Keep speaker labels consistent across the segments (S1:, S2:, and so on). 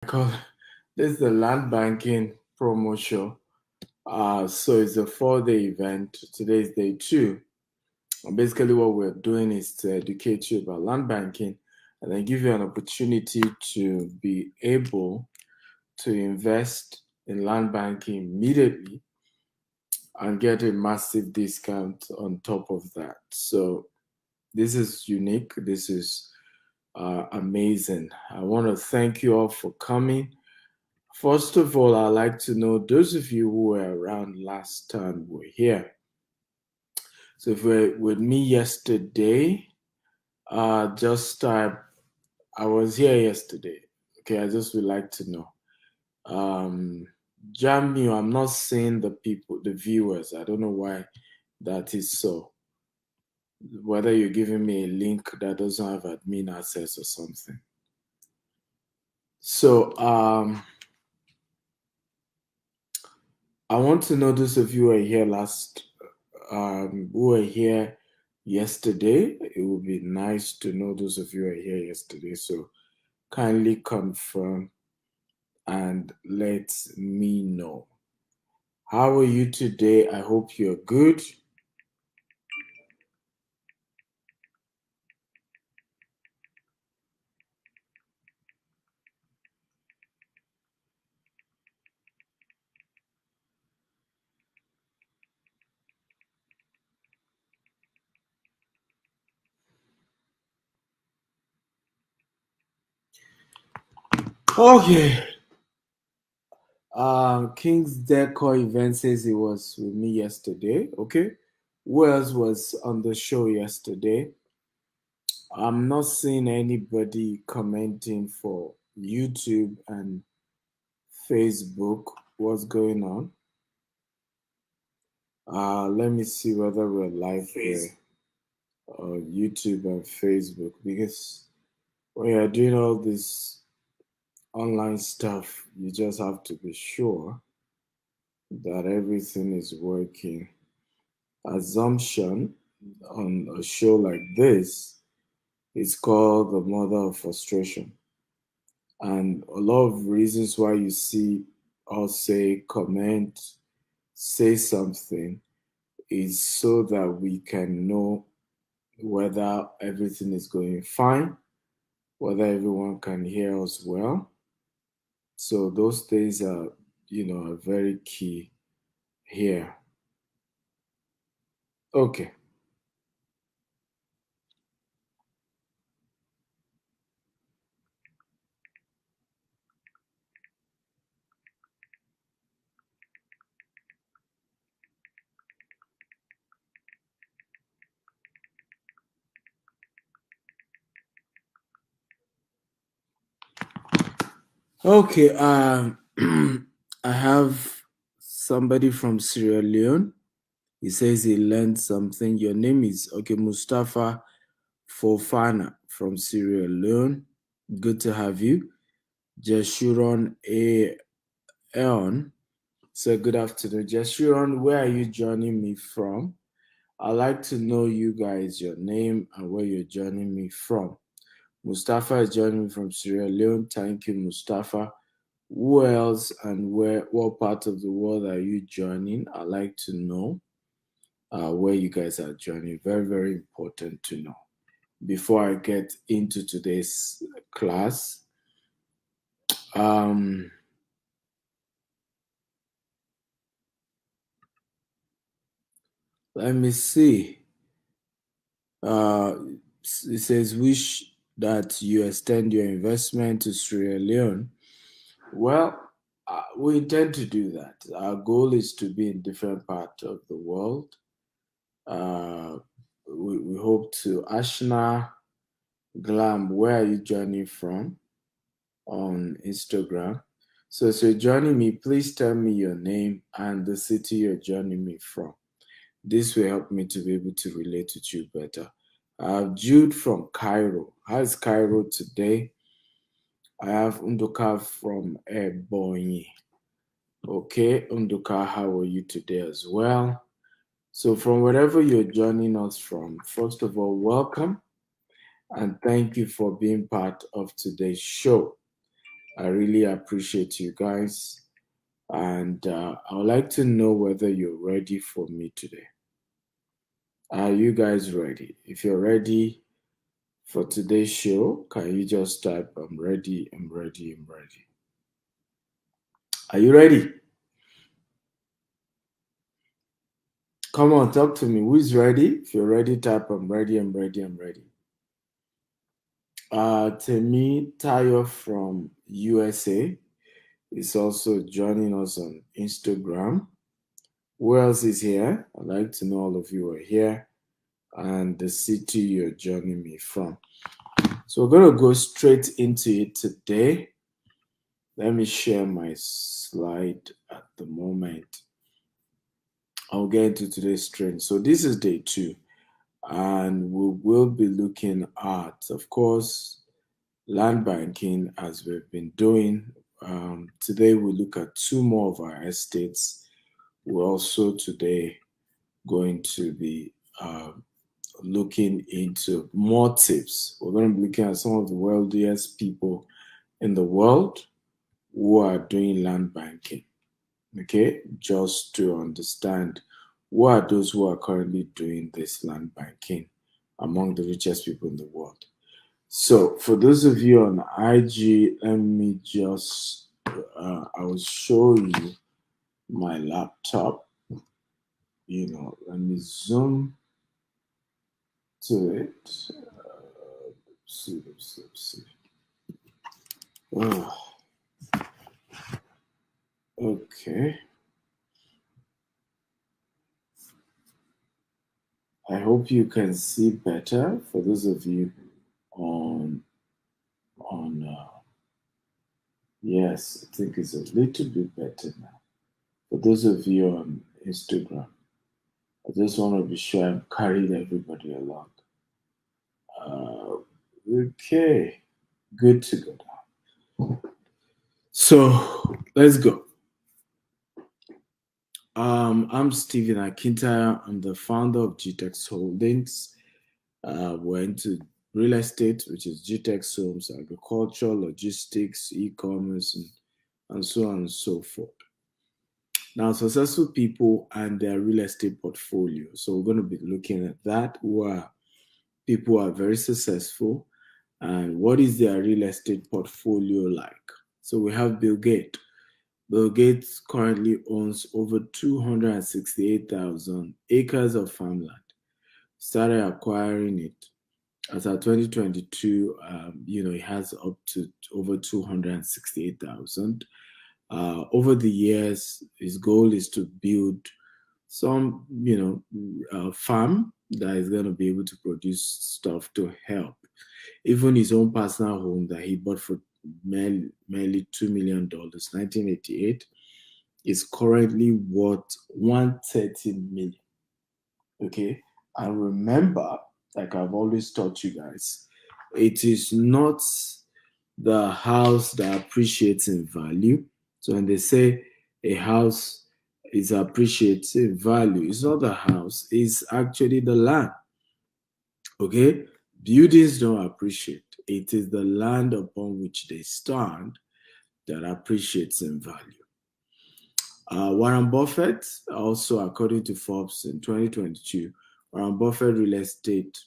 S1: call this is the land banking promo show. So it's a 4-day event. Today is day 2. And basically, what we're doing is to educate you about land banking and then give you an opportunity to be able to invest in land banking immediately and get a massive discount on top of that. So this is unique. This is amazing. I want to thank you all for coming. First of all, I'd like to know those of you who were around last time were here. So if you were with me yesterday, just I was here yesterday. Okay, I just would like to know. Jamie, I'm not seeing the people, the viewers. I don't know why that is so. Whether you're giving me a link that doesn't have admin access or something. So I want to know those of you who were here who were here yesterday. It would be nice to know those of you who were here yesterday. So kindly confirm and let me know. How are you today? I hope you're good. Okay. King's Decor Event says he was with me yesterday. Okay. Who else was on the show yesterday? I'm not seeing anybody commenting for YouTube and Facebook. What's going on? Let me see whether we're live there on YouTube and Facebook, because when you're doing all this online stuff, you just have to be sure that everything is working. Assumption on a show like this is called the mother of frustration. And a lot of reasons why you see us say, comment, say something is so that we can know whether everything is going fine, whether everyone can hear us well. So those things are very key here. Okay. Okay. I have somebody from Sierra Leone. He says he learned something. Your name is Mustafa Fofana from Sierra Leone. Good to have you. Jeshuron Aeon. So good afternoon. Jeshuron, where are you joining me from? I'd like to know you guys, your name and where you're joining me from. Mustafa is joining me from Sierra Leone. Thank you, Mustafa. Who else and what part of the world are you joining? I'd like to know where you guys are joining. Very, very important to know. Before I get into today's class, um, let me see. Uh, it says, wish that you extend your investment to Sierra Leone. Well, we intend to do that. Our goal is to be in different parts of the world. Uh, we hope to. Ashna Glam, where are you joining from on Instagram? So, if you're joining me, please tell me your name and the city you're joining me from. This will help me to be able to relate with you better. Jude from Cairo. How's Cairo today? I have Unduka from Ebonyi. Okay, Unduka, how are you today as well? So, from wherever you're joining us from, first of all, welcome and thank you for being part of today's show. I really appreciate you guys. And I would like to know whether you're ready for me today. Are you guys ready? If you're ready for today's show, can you just type, I'm ready, I'm ready, I'm ready. Are you ready? Come on, talk to me. Who's ready? If you're ready, type, I'm ready, I'm ready, I'm ready. Temi Tayo from USA is also joining us on Instagram. Who else is here? I'd like to know all of you are here and the city you're joining me from. So we're going to go straight into it today. Let me share my slide at the moment. I'll get into today's trend. So this is day 2, and we will be looking at, of course, land banking as we've been doing. Today we look at 2 more of our estates. We're also today going to be looking into more tips. We're going to be looking at some of the wealthiest people in the world who are doing land banking. Okay, just to understand who are those who are currently doing this land banking among the richest people in the world. So, for those of you on IG, let me just, I will show you my laptop. Let me zoom to it. Let's see. Oh, okay. I hope you can see better. For those of you on yes, I think it's a little bit better now. For those of you on Instagram, I just want to be sure I'm carrying everybody along. Okay, good to go now. So let's go. I'm Stephen Akintaya. I'm the founder of GTEX Holdings. We're into real estate, which is GTEX Homes, agriculture, logistics, e-commerce, and so on and so forth. Now, successful people and their real estate portfolio. So we're going to be looking at that. People who are very successful, and what is their real estate portfolio like? So we have Bill Gates. Bill Gates currently owns over 268,000 acres of farmland. Started acquiring it as of 2022. He has up to over 268,000. Over the years, his goal is to build some, farm that is going to be able to produce stuff to help. Even his own personal home that he bought for merely $2 million, 1988, is currently worth 130 million. Okay, and remember, like I've always taught you guys, it is not the house that appreciates in value. So when they say a house is appreciating value, it's not the house, it's actually the land. Okay? Buildings don't appreciate. It is the land upon which they stand that appreciates in value. Warren Buffett, also according to Forbes in 2022, Warren Buffett real estate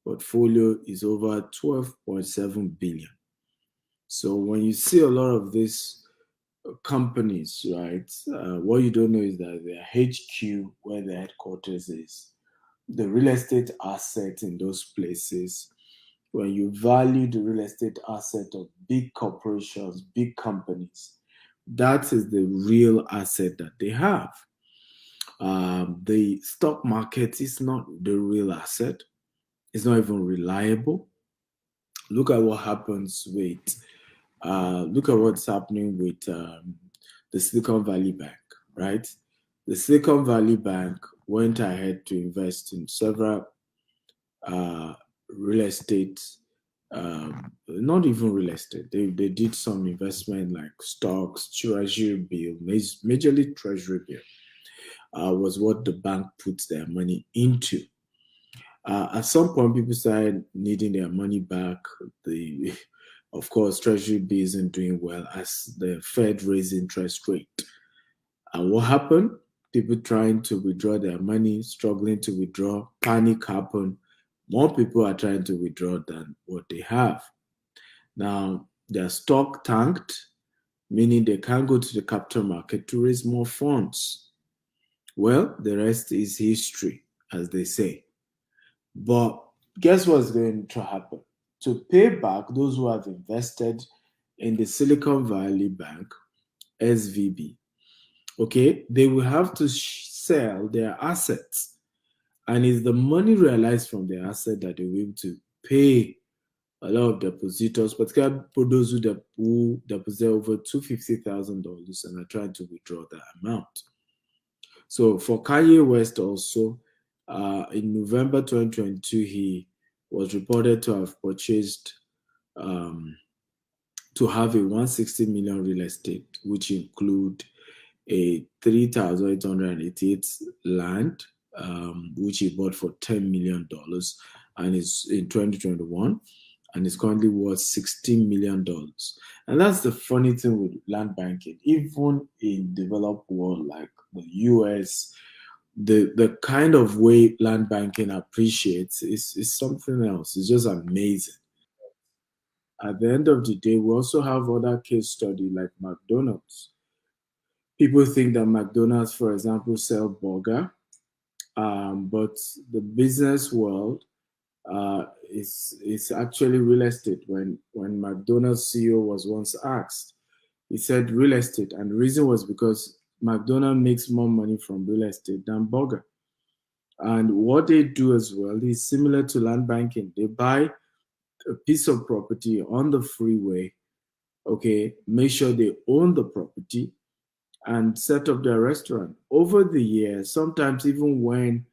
S1: portfolio is over 12.7 billion. So when you see a lot of these companies, right, what you don't know is that their HQ, where their headquarters is, the real estate asset in those places, when you value the real estate asset of big corporations, big companies, that is the real asset that they have. The stock market is not the real asset. It's not even reliable. Look at what happens with, look at what's happening with the Silicon Valley Bank, right? The Silicon Valley Bank went ahead to invest in several real estate, not even real estate. They did some investment like stocks, treasury bill, majorly treasury bill. Was what the bank puts their money into. At some point, people started needing their money back. Of course, Treasury B isn't doing well as the Fed raised interest rate. And what happened? People trying to withdraw their money, struggling to withdraw, panic happened. More people are trying to withdraw than what they have. Now, their stock tanked, meaning they can't go to the capital market to raise more funds. Well, the rest is history, as they say. But guess what's going to happen? To pay back those who have invested in the Silicon Valley Bank, SVB, okay, they will have to sell their assets. And it's the money realized from their asset that they will be able to pay a lot of depositors, particularly for those who deposit over $250,000 and are trying to withdraw that amount. So for Kanye West also, in November 2022, he was reported to have purchased to have a 160 million real estate, which include a 3,888 land, which he bought for $10 million and is in 2021 and is currently worth $16 million. And that's the funny thing with land banking. Even in developed world like the US, the kind of way land banking appreciates is something else. It's just amazing. At the end of the day, we also have other case study like McDonald's. People think that McDonald's, for example, sell burger, but the business world is actually real estate. When McDonald's CEO was once asked, he said real estate, and the reason was because McDonald's makes more money from real estate than burger. And what they do as well is similar to land banking. They buy a piece of property on the freeway, okay, make sure they own the property and set up their restaurant. Over the years, sometimes even when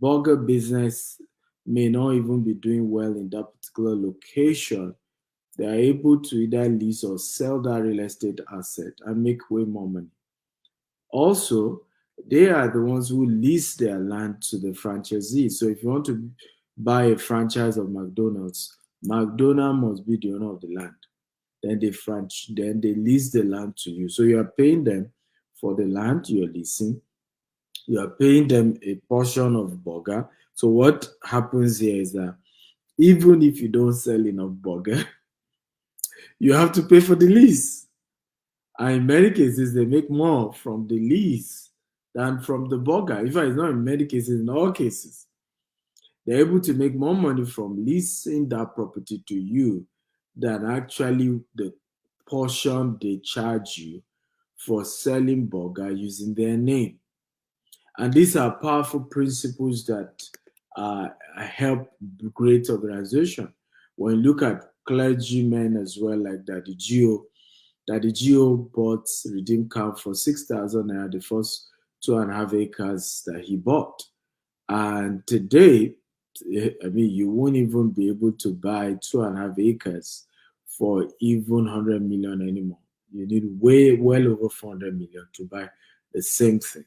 S1: burger business may not even be doing well in that particular location, they are able to either lease or sell that real estate asset and make way more money. Also, they are the ones who lease their land to the franchisees. So if you want to buy a franchise of McDonald's, McDonald's must be the owner of the land. Then they lease the land to you. So you are paying them for the land you're leasing. You are paying them a portion of burger. So what happens here is that even if you don't sell enough burger, you have to pay for the lease. And in many cases, they make more from the lease than from the burger. In fact, it's not in many cases, in all cases. They're able to make more money from leasing that property to you than actually the portion they charge you for selling burger using their name. And these are powerful principles that help great organization. When you look at clergymen as well, like that the GO bought Redeem Camp for 6,000 naira, the first 2.5 acres that he bought. And today, I mean, you won't even be able to buy 2.5 acres for even 100 million anymore. You need well over 400 million to buy the same thing,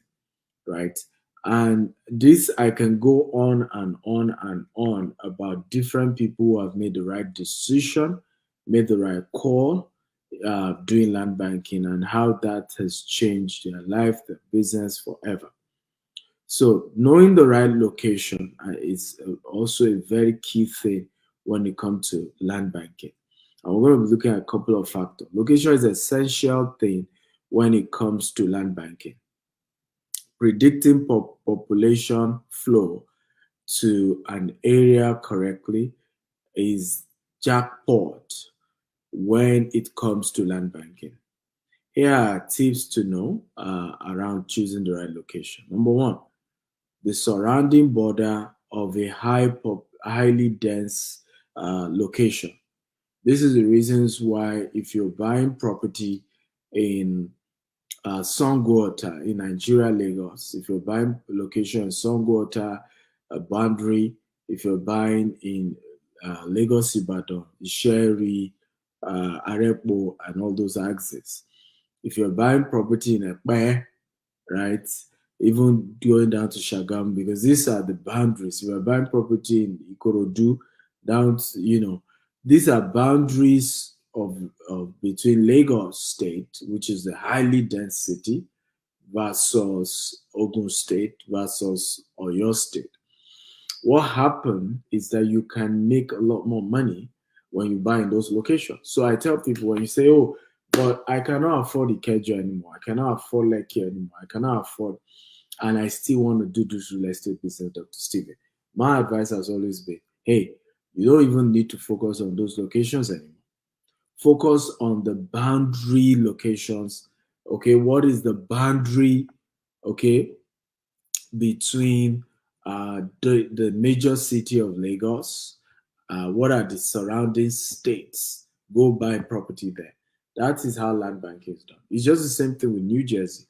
S1: right? And this, I can go on and on and on about different people who have made the right decision, made the right call, doing land banking, and how that has changed their life, their business forever. So knowing the right location is also a very key thing when it comes to land banking. And we're going to be looking at a couple of factors. Location is an essential thing when it comes to land banking. Predicting population flow to an area correctly is jackpot when it comes to land banking. Here are tips to know around choosing the right location. Number one, the surrounding border of a highly dense location. This is the reasons why if you're buying property in Songwater in Nigeria, Lagos, if you're buying a location in Songwater, a boundary, if you're buying in Lagos, Ibadan, Isheri, Arepo, and all those axes. If you're buying property in Ekpe, right, even going down to Shagam, because these are the boundaries. If you're buying property in Ikorodu, down to, these are boundaries of between Lagos State, which is the highly dense city, versus Ogun State versus Oyo State. What happened is that you can make a lot more money when you buy in those locations. So I tell people when you say, "Oh, but I cannot afford Ikeja anymore. I cannot afford Lekki anymore. I cannot afford," and I still want to do this real estate business, Dr. Steven. My advice has always been, hey, you don't even need to focus on those locations anymore. Focus on the boundary locations. Okay, what is the boundary? Okay, between the major city of Lagos, what are the surrounding states? Go buy property there. That is how land banking is done. It's just the same thing with New Jersey.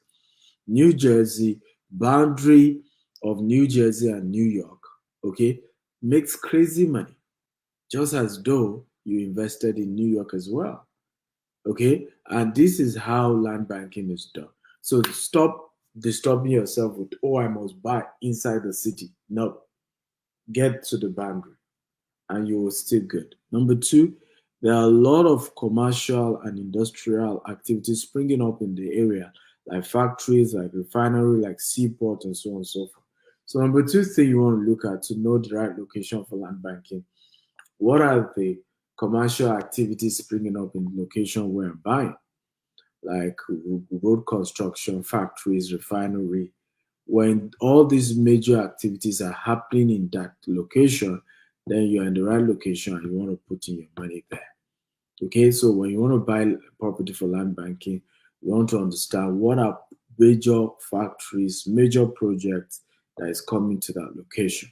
S1: New Jersey, boundary of New Jersey and New York, okay, makes crazy money, just as though you invested in New York as well. Okay, and this is how land banking is done. So stop disturbing yourself with, oh, I must buy inside the city. No, get to the boundary and you will still good. Number two, there are a lot of commercial and industrial activities springing up in the area, like factories, like refinery, like seaport, and so on and so forth. So number two thing you want to look at to know the right location for land banking, what are the commercial activities springing up in the location where I'm buying? Like road construction, factories, refinery. When all these major activities are happening in that location, then you're in the right location and you want to put in your money there. Okay, so when you want to buy property for land banking, you want to understand what are major factories, major projects that is coming to that location.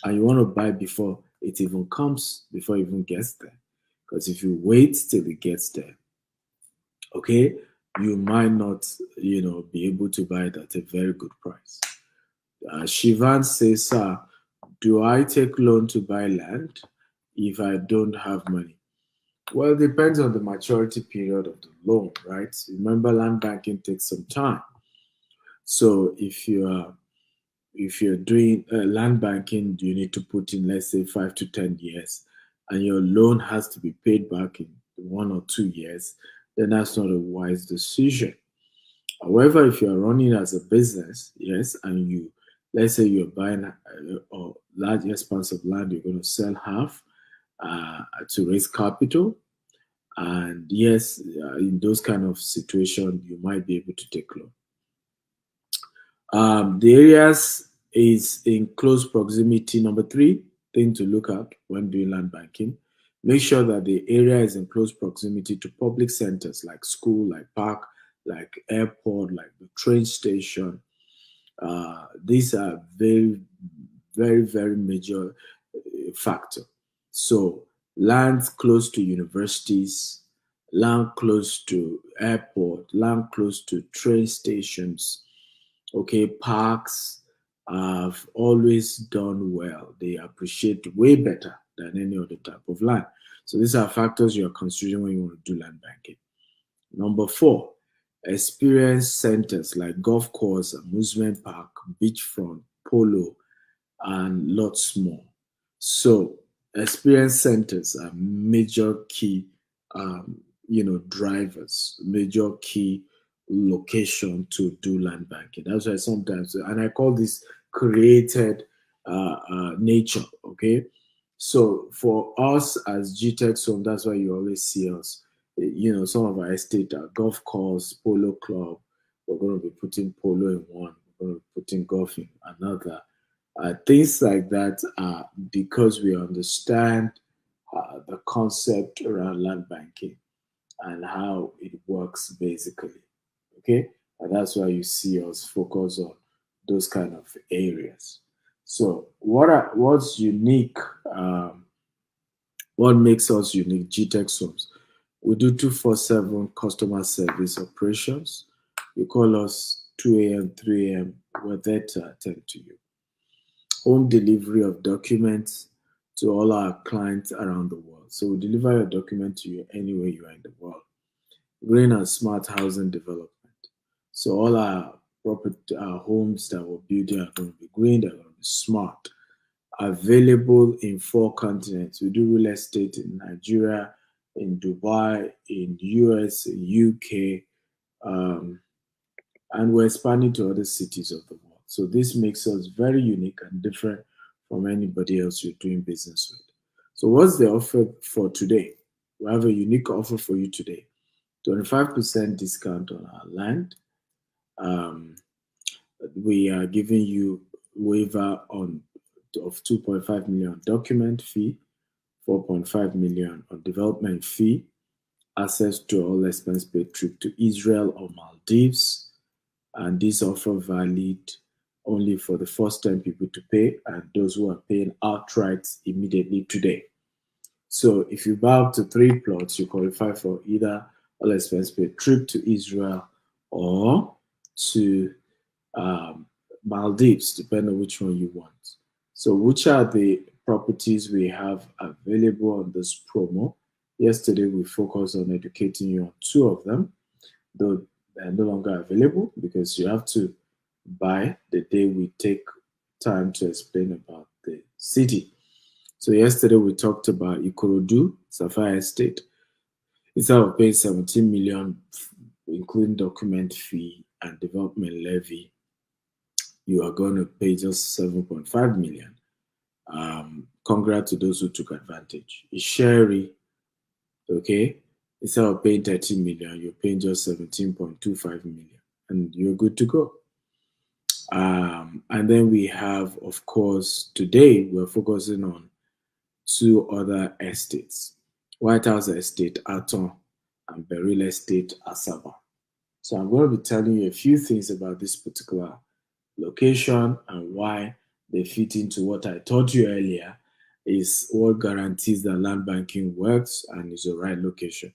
S1: And you want to buy before it even comes, before it even gets there. Because if you wait till it gets there, okay, you might not, be able to buy it at a very good price. Shivan says, sir, do I take loan to buy land if I don't have money? Well, it depends on the maturity period of the loan, right? Remember, land banking takes some time. So if you're doing land banking, you need to put in, let's say, 5 to 10 years, and your loan has to be paid back in 1 or 2 years, then that's not a wise decision. However, if you're running as a business, yes, and let's say you're buying a large expanse of land, you're going to sell half to raise capital, and yes, in those kind of situations, you might be able to take loan. The areas is in close proximity. Number three thing to look at when doing land banking, make sure that the area is in close proximity to public centers like school, like park, like airport, like the train station. These are very, very, very major factor. So land close to universities, land close to airport, land close to train stations, okay, parks have always done well. They appreciate way better than any other type of land. So these are factors you are considering when you want to do land banking. Number four, experience centers like golf course, amusement park, beachfront, polo, and lots more. So experience centers are major key, drivers, major key location to do land banking. That's why sometimes, and I call this created nature. Okay, so for us as GTech, so that's why you always see us. Some of our estate are golf course, polo club. We're going to be putting polo in one. We're going to be putting golf in another. Things like that are because we understand the concept around land banking and how it works basically. Okay, and that's why you see us focus on those kind of areas. So, what's unique? What makes us unique? GTech Homes. We do 24/7 customer service operations. You call us 2 a.m., 3 a.m. We're there to attend to you. Home delivery of documents to all our clients around the world. So we deliver your document to you anywhere you are in the world. Green and smart housing development. So all our property, our homes that we're building are going to be green, they're going to be smart. Available in 4 continents. We do real estate in Nigeria, in Dubai, in US, UK, um, and we're expanding to other cities of the world. So this makes us very unique and different from anybody else you're doing business with. So what's the offer for today? We have a unique offer for you today. 25% discount on our land. Um, we are giving you waiver on of 2.5 million document fee, 4.5 million on development fee, access to all expense paid trip to Israel or Maldives, and this offer valid only for the first time people to pay and those who are paying outright immediately today. So if you buy up to 3 plots, you qualify for either all expense paid trip to Israel or to um, Maldives, depending on which one you want. So, which are the properties we have available on this promo? Yesterday, we focused on educating you on two of them, though they're no longer available because you have to buy the day we take time to explain about the city. So, yesterday, we talked about Ikorodu, Sapphire Estate. Instead of paying 17 million, including document fee and development levy, you are going to pay just 7.5 million. Congrats to those who took advantage. Sherry, okay, instead of paying 13 million, you're paying just 17.25 million, and you're good to go. And then we have, of course, today we're focusing on two other estates: White House Estate, Aton, and Beryl Estate, Asaba. So I'm going to be telling you a few things about this particular location and why they fit into what I taught you earlier is what guarantees that land banking works and is the right location.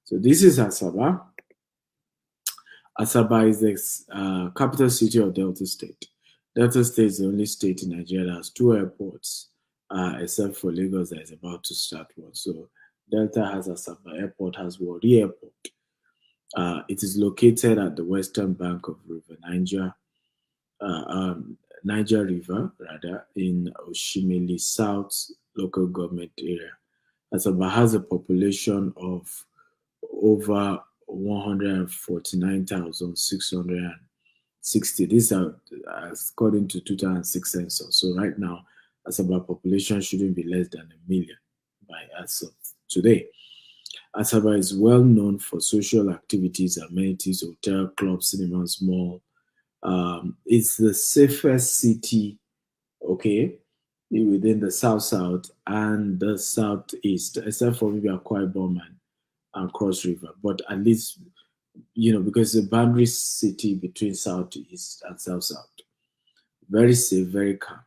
S1: So this is Asaba. Asaba is the capital city of Delta State. Delta State is the only state in Nigeria that has two airports, except for Lagos that is about to start one. So Delta has Asaba Airport, has Warri Airport. It is located at the western bank of River Niger, uh, um, Niger River, rather, in Oshimili South local government area. Asaba has a population of over 149,660. These are according to 2006 census. So right now, Asaba population shouldn't be less than a million by as of today. Asaba is well known for social activities, amenities, hotel, clubs, cinemas, mall. It's the safest city, okay, within the South South and the Southeast, except for maybe Akwa Ibom and Cross River. But at least, because the boundary city between Southeast and South South. Very safe, very calm.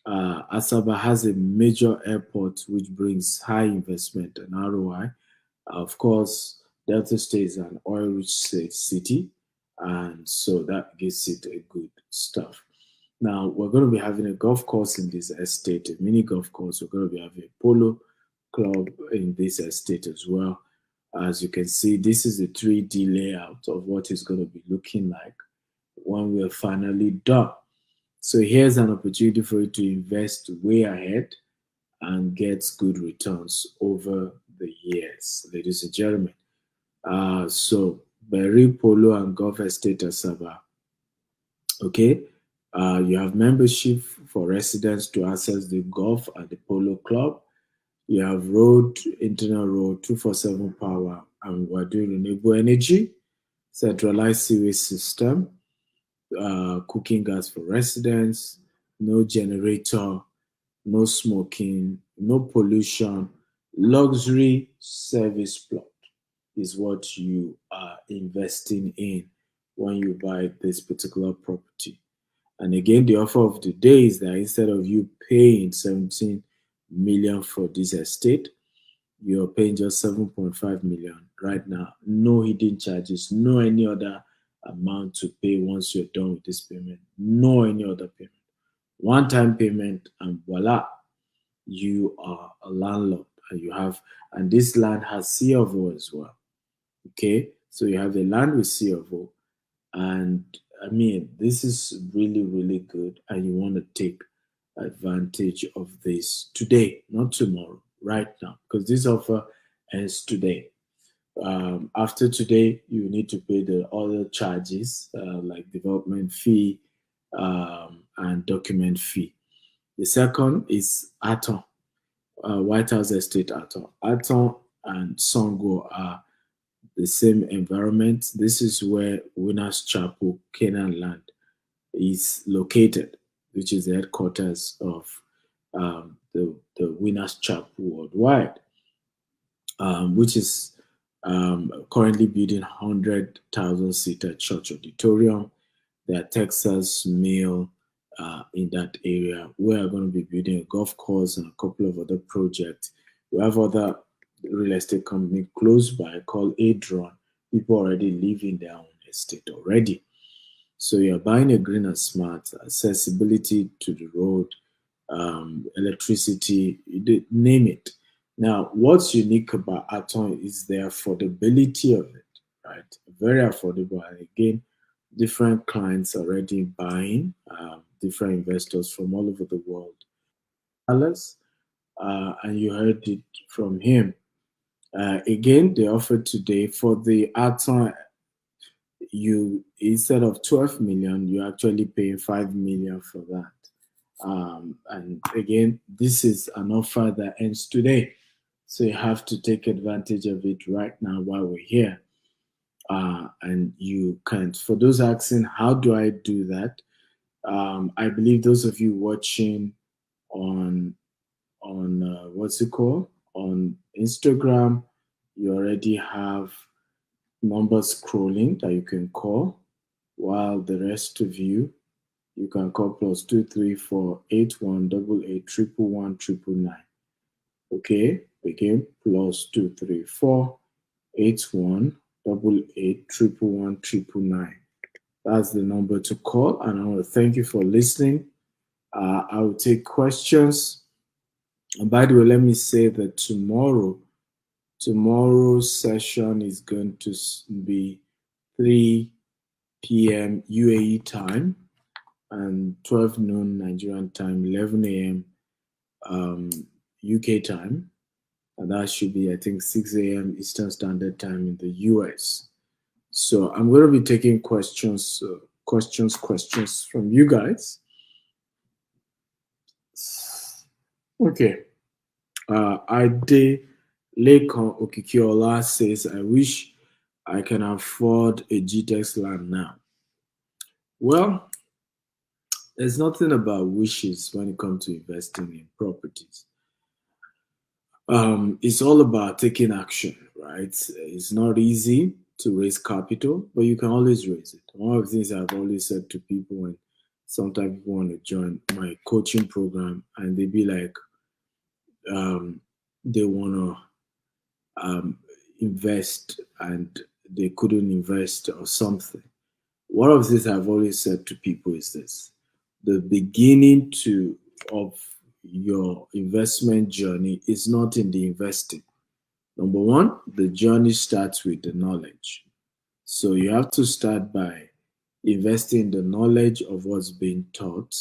S1: Asaba has a major airport which brings high investment and ROI. Of course, Delta State is an oil-rich city, and so that gives it a good stuff. Now, we're going to be having a golf course in this estate, a mini golf course. We're going to be having a polo club in this estate as well. As you can see, this is the 3D layout of what it's going to be looking like when we're finally done. So here's an opportunity for you to invest way ahead and get good returns over the years, ladies and gentlemen. So Berry Polo and Golf Estate Asaba. Okay, you have membership for residents to access the golf and the polo club. You have internal road, 247 power, and we're doing renewable energy, centralized sewage system, cooking gas for residents, no generator, no smoking, no pollution, luxury service plot is what you are investing in when you buy this particular property. And again, the offer of the day is that instead of you paying 17 million for this estate, you're paying just 7.5 million right now. No hidden charges, no any other amount to pay once you're done with this payment. No any other payment. One time payment, and voila, you are a landlord and and this land has CFO as well. Okay, so you have a land with CFO, and I mean, this is really, really good, and you want to take advantage of this today, not tomorrow, right now, because this offer ends today. After today, you need to pay the other charges like development fee and document fee. The second is Aton, White House Estate Aton. Aton and Songo are the same environment. This is where Winners Chapel, Canaan Land, is located, which is the headquarters of the Winners Chapel Worldwide, which is currently building 100,000 seater church auditorium. There are Texas Mill in that area. We are going to be building a golf course and a couple of other projects. We have other real estate company close by called Adron. People already live in their own estate already. So you're buying a green and smart, accessibility to the road, electricity, name it. Now, what's unique about Aton is the affordability of it, right? Very affordable. And again, different clients already buying, different investors from all over the world. Alice, and you heard it from him. Again, they offered today for the Aton, you instead of 12 million, you're actually paying 5 million for that. And again, this is an offer that ends today. So you have to take advantage of it right now while we're here. And you can't. For those asking, how do I do that? I believe those of you watching on what's it called on Instagram, you already have numbers scrolling that you can call, while the rest of you can call +234 8188 111 999. Okay, again +234 8188 111 999. That's the number to call, and I want to thank you for listening. I will take questions. And by the way, let me say that tomorrow's session is going to be 3 p.m. UAE time and 12 noon Nigerian time, 11 a.m. UK time, and that should be, I think, 6 a.m. Eastern Standard Time in the US. So I'm going to be taking questions from you guys. Okay. Ade Lekan Okikiola says, I wish I can afford a GTEx land now. Well, there's nothing about wishes when it comes to investing in properties. It's all about taking action, right? It's not easy to raise capital, but you can always raise it. One of the things I've always said to people when sometimes people want to join my coaching program and they be like, they want to invest and they couldn't invest or something. One of the things I've always said to people is this: the beginning of your investment journey is not in the investing. Number one, the journey starts with the knowledge. So you have to start by investing in the knowledge of what's being taught.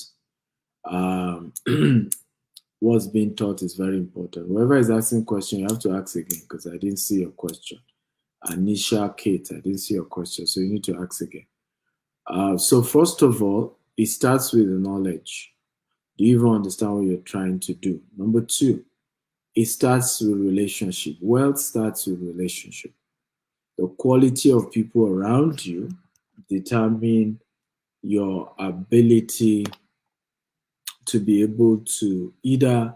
S1: Um, what's being taught is very important. Whoever is asking question, you have to ask again because I didn't see your question. Anisha Kate, I didn't see your question, so you need to ask again. So first of all, it starts with the knowledge. Do you even understand what you're trying to do? Number two, it starts with relationship. Wealth starts with relationship. The quality of people around you determine your ability to be able to either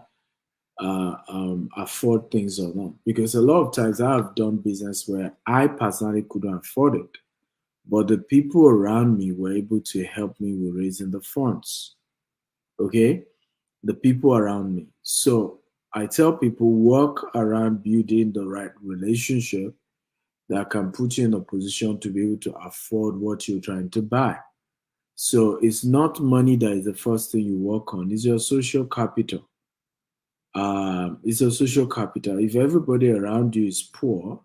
S1: afford things or not. Because a lot of times I have done business where I personally couldn't afford it, but the people around me were able to help me with raising the funds. Okay, the people around me. So I tell people work around building the right relationship that can put you in a position to be able to afford what you're trying to buy. So it's not money that is the first thing you work on, it's your social capital. It's a social capital. If everybody around you is poor,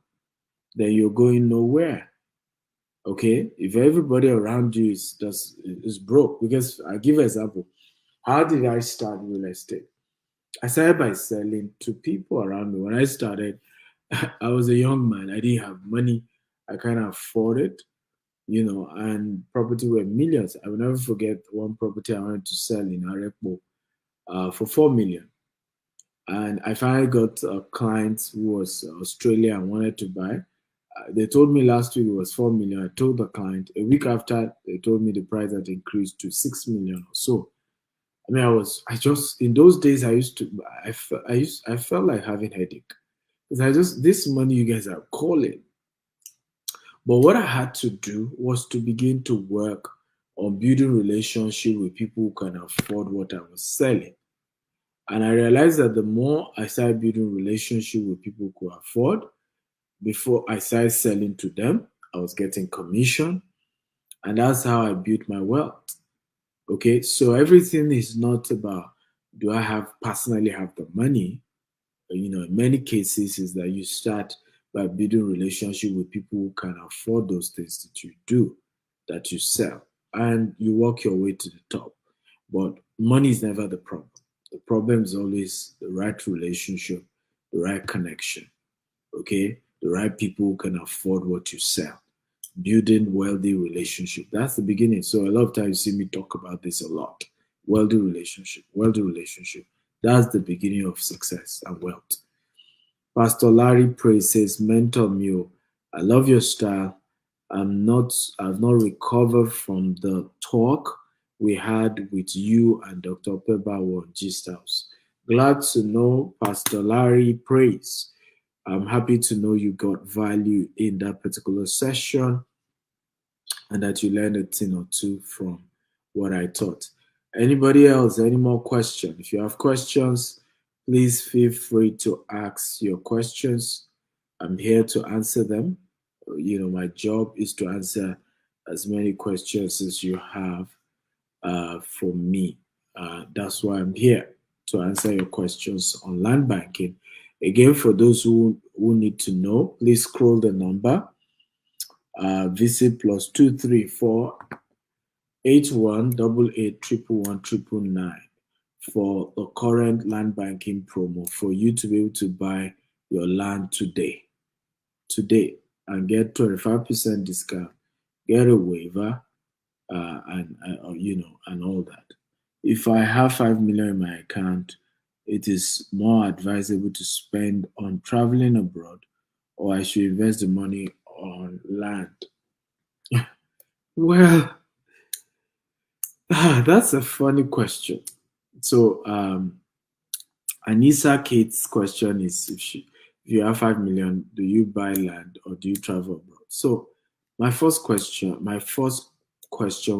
S1: then you're going nowhere. Okay, if everybody around you is broke, because I give an example. How did I start real estate? I started by selling to people around me. When I started, I was a young man. I didn't have money. I can't afford it, and property were millions. I will never forget one property I wanted to sell in Arepo for 4 million. And I finally got a client who was Australia and wanted to buy. They told me last week it was 4 million. I told the client a week after they told me the price had increased to 6 million or so. I mean, I just in those days I used to, I felt like having headache because this money you guys are calling. But what I had to do was to begin to work on building relationship with people who can afford what I was selling. And I realized that the more I started building relationship with people who could afford, before I started selling to them, I was getting commission. And that's how I built my wealth. Okay. So everything is not about do I have personally have the money? In many cases is that you start by building relationship with people who can afford those things that you do, that you sell, and you work your way to the top. But money is never the problem. The problem is always the right relationship, the right connection, okay, the right people who can afford what you sell. Building wealthy relationship. That's the beginning. So a lot of times you see me talk about this a lot. Wealthy relationship, wealthy relationship. That's the beginning of success and wealth. Pastor Larry Praise says, Mentor Mule, I love your style. I've not recovered from the talk we had with you and Dr. Pebawo on Gist House. Glad to know Pastor Larry Praise. I'm happy to know you got value in that particular session and that you learned a thing or two from what I taught. Anybody else, any more questions? If you have questions, please feel free to ask your questions. I'm here to answer them. My job is to answer as many questions as you have for me. That's why I'm here to answer your questions on land banking. Again, for those who need to know, please scroll the number. Visit +234 8188 for the current land banking promo for you to be able to buy your land today, and get 25% discount, get a waiver, and all that. If I have 5 million in my account, it is more advisable to spend on traveling abroad, or I should invest the money on land. Well, that's a funny question. So, Anissa Kate's question is if you have 5 million, do you buy land or do you travel abroad? So, my first question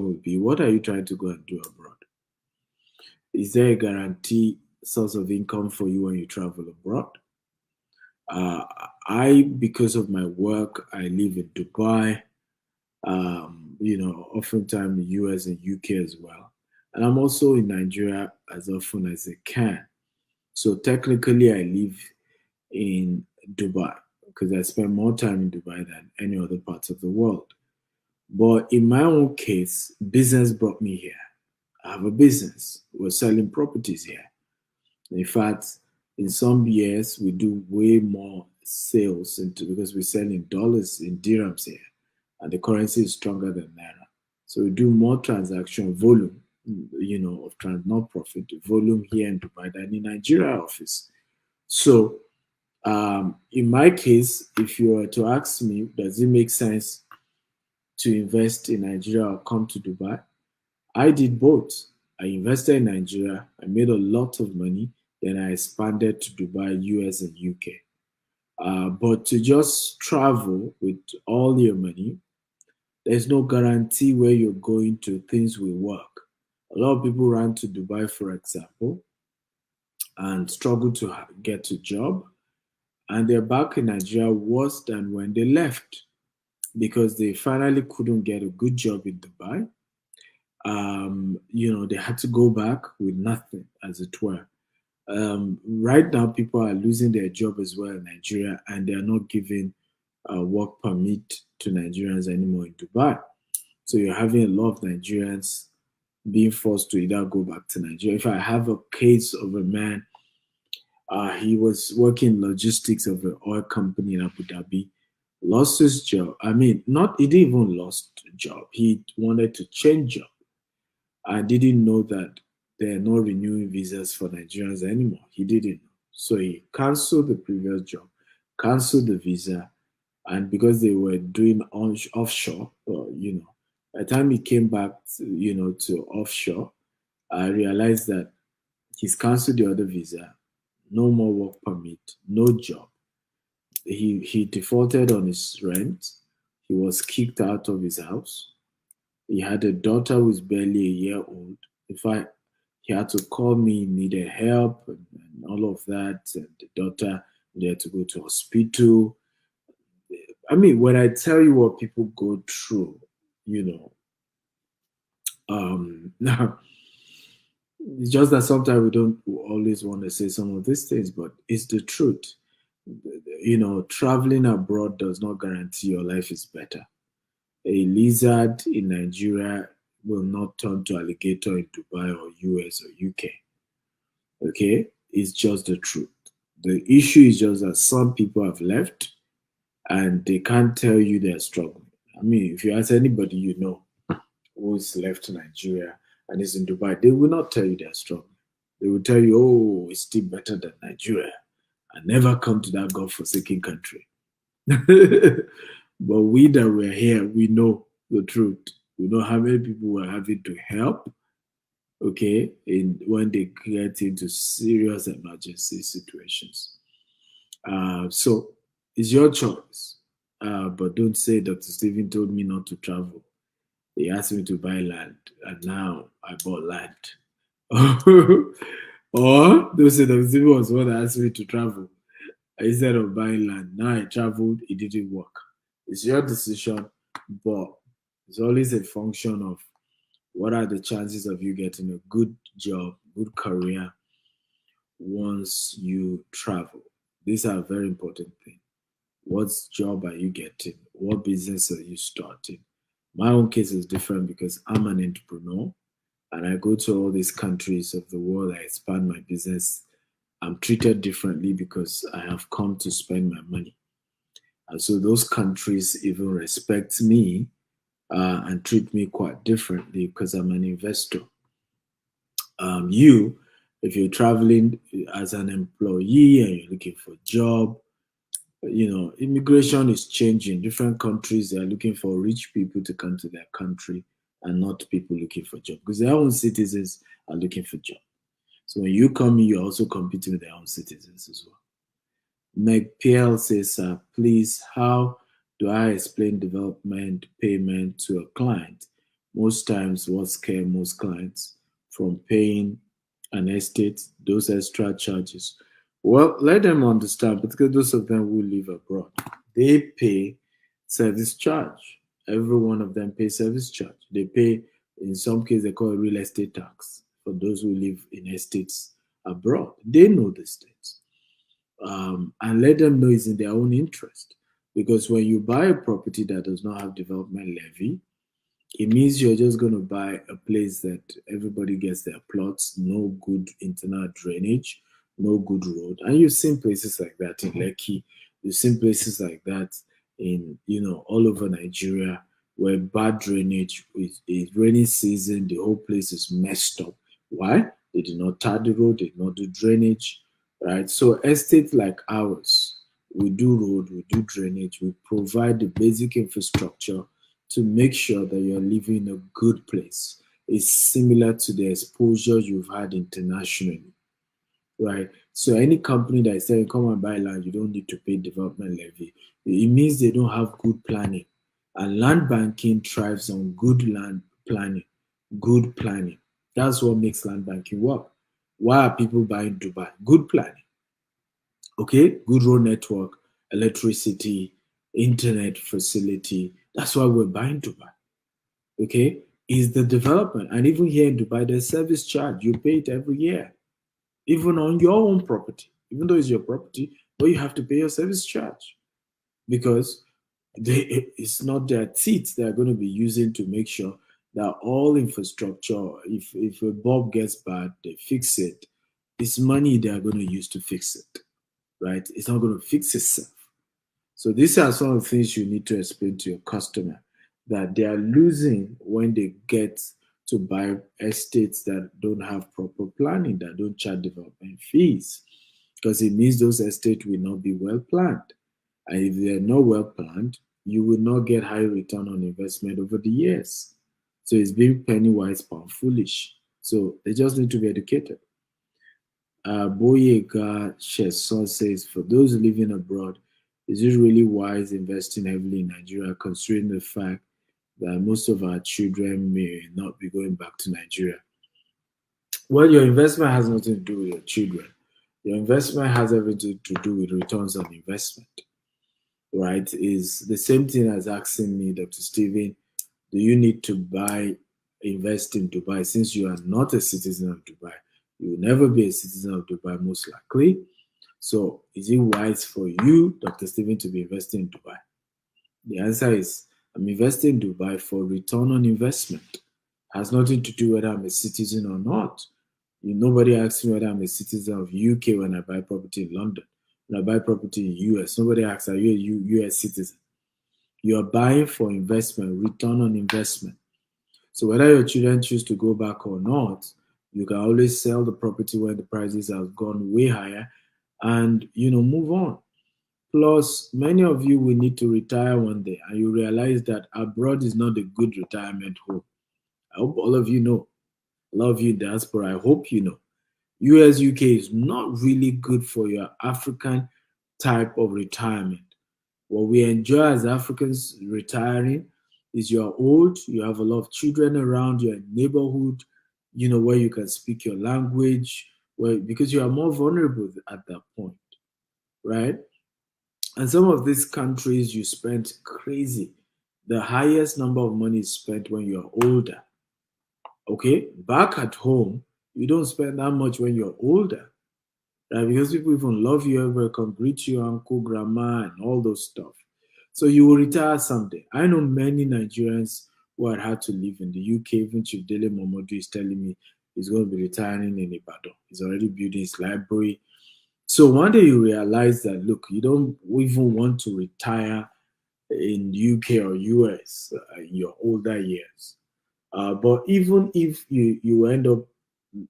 S1: would be, what are you trying to go and do abroad? Is there a guarantee source of income for you when you travel abroad? Uh, because of my work, I live in Dubai, oftentimes US and UK as well. And I'm also in Nigeria as often as I can. So technically, I live in Dubai because I spend more time in Dubai than any other parts of the world. But in my own case, business brought me here. I have a business. We're selling properties here. In fact, in some years, we do way more sales because we sell in dollars, in dirhams here, and the currency is stronger than naira. So we do more transaction volume, not profit, volume here in Dubai than in Nigeria office. So in my case, if you were to ask me, does it make sense to invest in Nigeria or come to Dubai? I did both. I invested in Nigeria, I made a lot of money, then I expanded to Dubai, US, and UK. But to just travel with all your money, there's no guarantee where you're going to, things will work. A lot of people run to Dubai, for example, and struggle to get a job, and they're back in Nigeria worse than when they left because they finally couldn't get a good job in Dubai. They had to go back with nothing, as it were. Right now, people are losing their job as well in Nigeria, and they are not giving a work permit to Nigerians anymore in Dubai. So you're having a lot of Nigerians being forced to either go back to Nigeria. If I have a case of a man He was working logistics of an oil company in Abu Dhabi. Lost his job. I mean, not he didn't even lost job. He wanted to change job. I didn't know that they are not renewing visas for Nigerians anymore. He didn't. So he canceled the previous job, canceled the visa, and because they were doing offshore, by the time he came back, to offshore, I realized that he's canceled the other visa, no more work permit, no job. He defaulted on his rent. He was kicked out of his house. He had a daughter who's barely a year old. In fact, he had to call me, needed help, and all of that. And the daughter needed to go to hospital. I mean, when I tell you what people go through, you know, now it's just that sometimes we don't always want to say some of these things, but it's the truth. Traveling abroad does not guarantee your life is better. A lizard in Nigeria will not turn to alligator in Dubai or US or UK. Okay? It's just the truth. The issue is just that some people have left and they can't tell you they're struggling. I mean, if you ask anybody you know who's left Nigeria and is in Dubai, they will not tell you they're struggling. They will tell you, oh, it's still better than Nigeria. And never come to that God-forsaken country. But we that were here, we know the truth. We know how many people were having to help, okay, in when they get into serious emergency situations. So it's your choice. But don't say Dr. Stephen told me not to travel. He asked me to buy land, and now I bought land. Or don't say Dr. Stephen was the one that asked me to travel instead of buying land. Now I traveled, it didn't work. It's your decision, but it's always a function of what are the chances of you getting a good job, good career once you travel. These are very important things. What job are you getting? What business are you starting? My own case is different because I'm an entrepreneur and I go to all these countries of the world. I expand my business. I'm treated differently because I have come to spend my money. And so those countries even respect me and treat me quite differently because I'm an investor. If you're traveling as an employee and you're looking for a job, immigration is changing. Different countries, they're looking for rich people to come to their country and not people looking for job because their own citizens are looking for job. So when you come in, you're also competing with their own citizens as well. Meg PL says, please, how do I explain development payment to a client? Most times, what scare most clients from paying an estate, those extra charges? Well, let them understand, because those of them who live abroad, they pay service charge. Every one of them pay service charge. They pay, in some cases, they call it real estate tax for those who live in estates abroad. They know these things, and let them know it's in their own interest. Because when you buy a property that does not have development levy, it means you're just going to buy a place that everybody gets their plots, no good internal drainage, no good road. And you've seen places like that in Lekki. You've seen places like that in, all over Nigeria where bad drainage, with a rainy season, the whole place is messed up. Why? They did not tar the road, they did not do drainage, right? So estates like ours, we do road, we do drainage, we provide the basic infrastructure to make sure that you're living in a good place. It's similar to the exposure you've had internationally, right? So any company that is saying, come and buy land, you don't need to pay development levy, it means they don't have good planning. And land banking thrives on good land planning, good planning. That's what makes land banking work. Why are people buying Dubai? Good planning. Okay, good road network, electricity, internet facility. That's why we're buying Dubai. Okay, is the development. And even here in Dubai, there's service charge. You pay it every year, even on your own property, even though it's your property, but you have to pay your service charge because it's not their teeth they're going to be using to make sure that all infrastructure, if a bulb gets bad, they fix it. it's money they are going to use to fix it, right? It's not going to fix itself. So these are some of the things you need to explain to your customer that they are losing when they get to buy estates that don't have proper planning, that don't charge development fees, because it means those estates will not be well planned. And if they are not well planned, you will not get high return on investment over the years. So it's being penny wise, pound foolish. So they just need to be educated. Boyega Sheson says, for those living abroad, is it really wise investing heavily in Nigeria, considering the fact that most of our children may not be going back to Nigeria? Well, your investment has nothing to do with your children. Your investment has everything to do with returns on investment, right? Is the same thing as asking me, Dr. Stephen, do you need to invest in Dubai since you are not a citizen of Dubai? You will never be a citizen of Dubai, most likely. So, is it wise for you, Dr. Stephen, to be investing in Dubai? The answer is I'm investing in Dubai for return on investment. It has nothing to do whether I'm a citizen or not. Nobody asks me whether I'm a citizen of UK when I buy property in London. When I buy property in US, nobody asks, are you a US citizen? You are buying for investment, return on investment. So whether your children choose to go back or not, you can always sell the property when the prices have gone way higher and move on. Plus, many of you will need to retire one day and you realize that abroad is not a good retirement home. I hope all of you know. A lot of you in diaspora, I hope you know. US, UK is not really good for your African type of retirement. What we enjoy as Africans retiring is you're old, you have a lot of children around, you're in neighborhood, where you can speak your language, because you are more vulnerable at that point, right? And some of these countries you spend crazy. The highest number of money is spent when you're older. Okay, back at home, you don't spend that much when you're older, right? Because people even love you, everybody can greet you, uncle, grandma, and all those stuff. So you will retire someday. I know many Nigerians who had had to live in the UK. Even Chief Dele Momodu is telling me he's going to be retiring in Ibadan. He's already building his library. So one day you realize that, look, you don't even want to retire in UK or US in your older years. But even if you end up,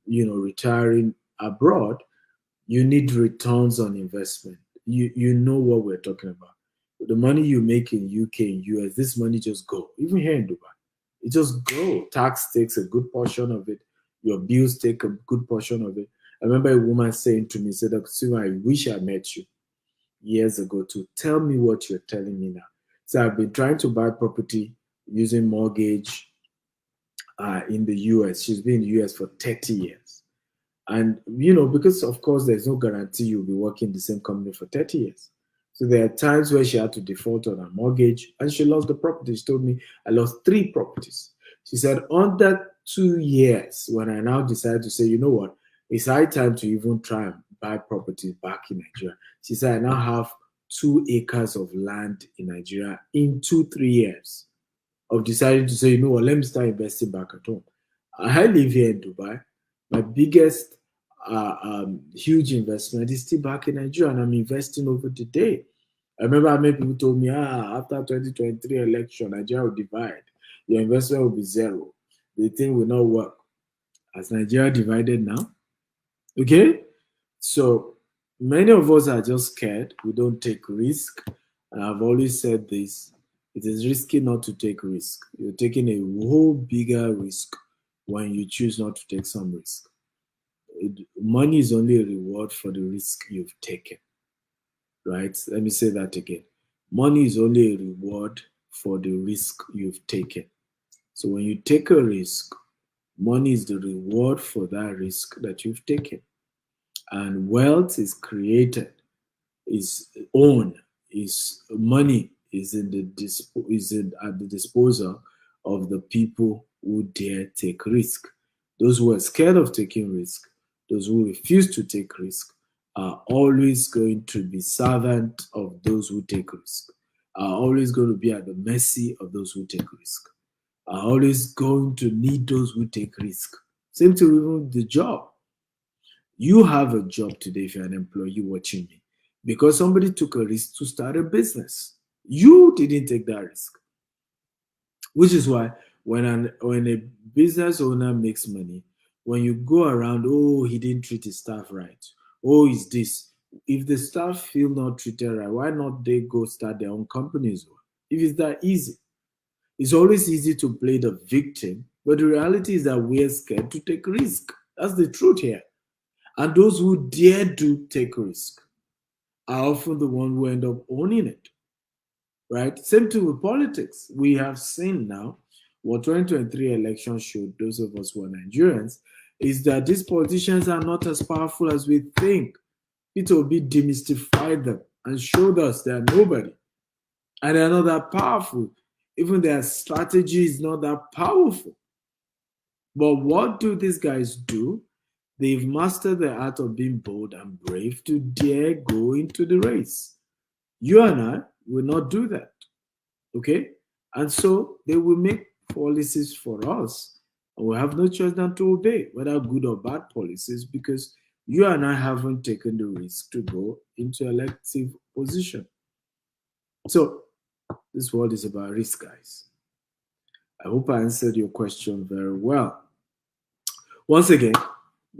S1: retiring abroad, you need returns on investment. You know what we're talking about. The money you make in UK and US, this money just go. Even here in Dubai, it just go. Tax takes a good portion of it. Your bills take a good portion of it. I remember a woman saying to me, said, I wish I met you years ago to tell me what you're telling me now. So I've been trying to buy property using mortgage in the US. She's been in the US for 30 years. And, because of course there's no guarantee you'll be working in the same company for 30 years. So there are times where she had to default on her mortgage and she lost the property. She told me, I lost 3 properties. She said, under 2 years, when I now decided to say, you know what, it's high time to even try and buy properties back in Nigeria. She said, I now have 2 acres of land in Nigeria in 2-3 years of deciding to say, you know what, let me start investing back at home. I live here in Dubai. My biggest huge investment is still back in Nigeria, and I'm investing over the day. I remember how many people told me, after 2023 election, Nigeria will divide. Your investment will be zero. The thing will not work. As Nigeria divided now, okay? So many of us are just scared. We don't take risk. And I've always said this. It is risky not to take risk. You're taking a whole bigger risk when you choose not to take some risk. Money is only a reward for the risk you've taken, right? Let me say that again. Money is only a reward for the risk you've taken. So when you take a risk, money is the reward for that risk that you've taken. And wealth is created, is owned, is money is at the disposal of the people who dare take risk. Those who are scared of taking risk, those who refuse to take risk, are always going to be servant of those who take risk, are always going to be at the mercy of those who take risk, are always going to need those who take risk. Same to even the job. You have a job today if you're an employee watching me because somebody took a risk to start a business. You didn't take that risk, which is why when a business owner makes money, when you go around, oh, he didn't treat his staff right, oh, is this. If the staff feel not treated right, why not they go start their own companies? If it's that easy, it's always easy to play the victim, but the reality is that we're scared to take risk. That's the truth here. And those who dare to take risk are often the one who end up owning it, right? Same thing with politics. We have seen now what 2023 elections showed those of us who are Nigerians is that these politicians are not as powerful as we think. Peter Obi demystified them and showed us they are nobody. And they're not that powerful. Even their strategy is not that powerful. But what do these guys do? They've mastered the art of being bold and brave to dare go into the race. You and I will not do that. Okay? And so they will make policies for us. And we have no choice than to obey, whether good or bad policies, because you and I haven't taken the risk to go into elective position. So this world is about risk, guys. I hope I answered your question very well. Once again,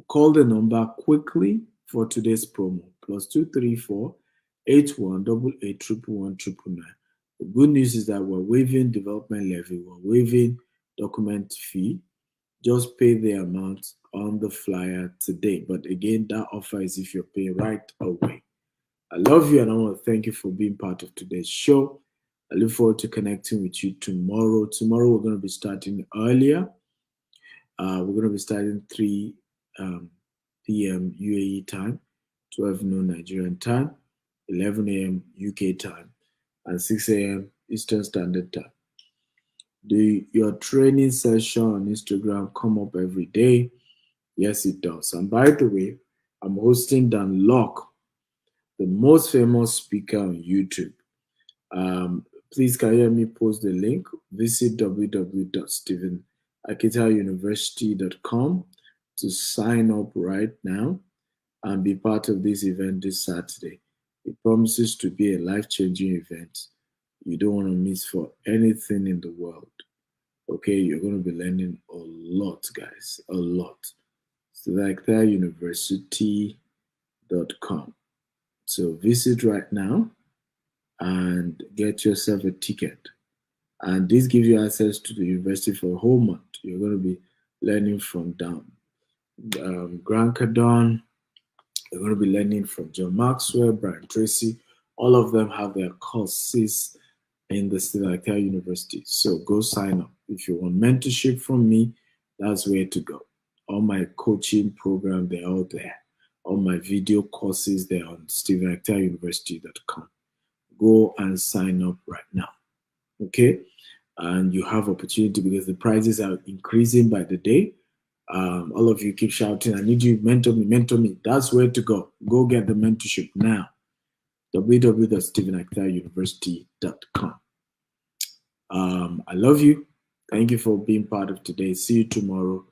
S1: call the number quickly for today's promo +234 8188 111 The good news is that we're waiving development levy, we're waiving document fee. Just pay the amount on the flyer today. But again, that offer is if you're paying right away. I love you and I want to thank you for being part of today's show. I look forward to connecting with you tomorrow. Tomorrow we're going to be starting earlier. We're going to be starting 3 p.m. UAE time, 12 noon Nigerian time, 11 a.m. UK time, and 6 a.m. Eastern Standard Time. Your training session on Instagram come up every day? Yes, it does. And by the way, I'm hosting Dan Locke, the most famous speaker on YouTube. Please can you hear me post the link? Visit www.stephenakitauniversity.com to sign up right now and be part of this event this Saturday. It promises to be a life-changing event you don't want to miss for anything in the world. Okay, you're going to be learning a lot, guys, a lot. StephenAkitaUniversity.com. So visit right now and get yourself a ticket. And this gives you access to the university for a whole month. You're going to be learning from Grant Cardone. You're going to be learning from John Maxwell, Brian Tracy. All of them have their courses in the Stephen Akita University. So go sign up. If you want mentorship from me, that's where to go. All my coaching program, they're all there. All my video courses, they're on StephenAkitaUniversity.com. Go and sign up right now. Okay? And you have opportunity because the prices are increasing by the day. All of you keep shouting, I need you, mentor me, mentor me. That's where to go. Go get the mentorship now. www.stephenakitauniversity.com. I love you. Thank you for being part of today. See you tomorrow.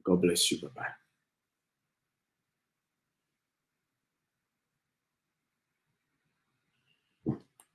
S1: God bless you. Bye-bye.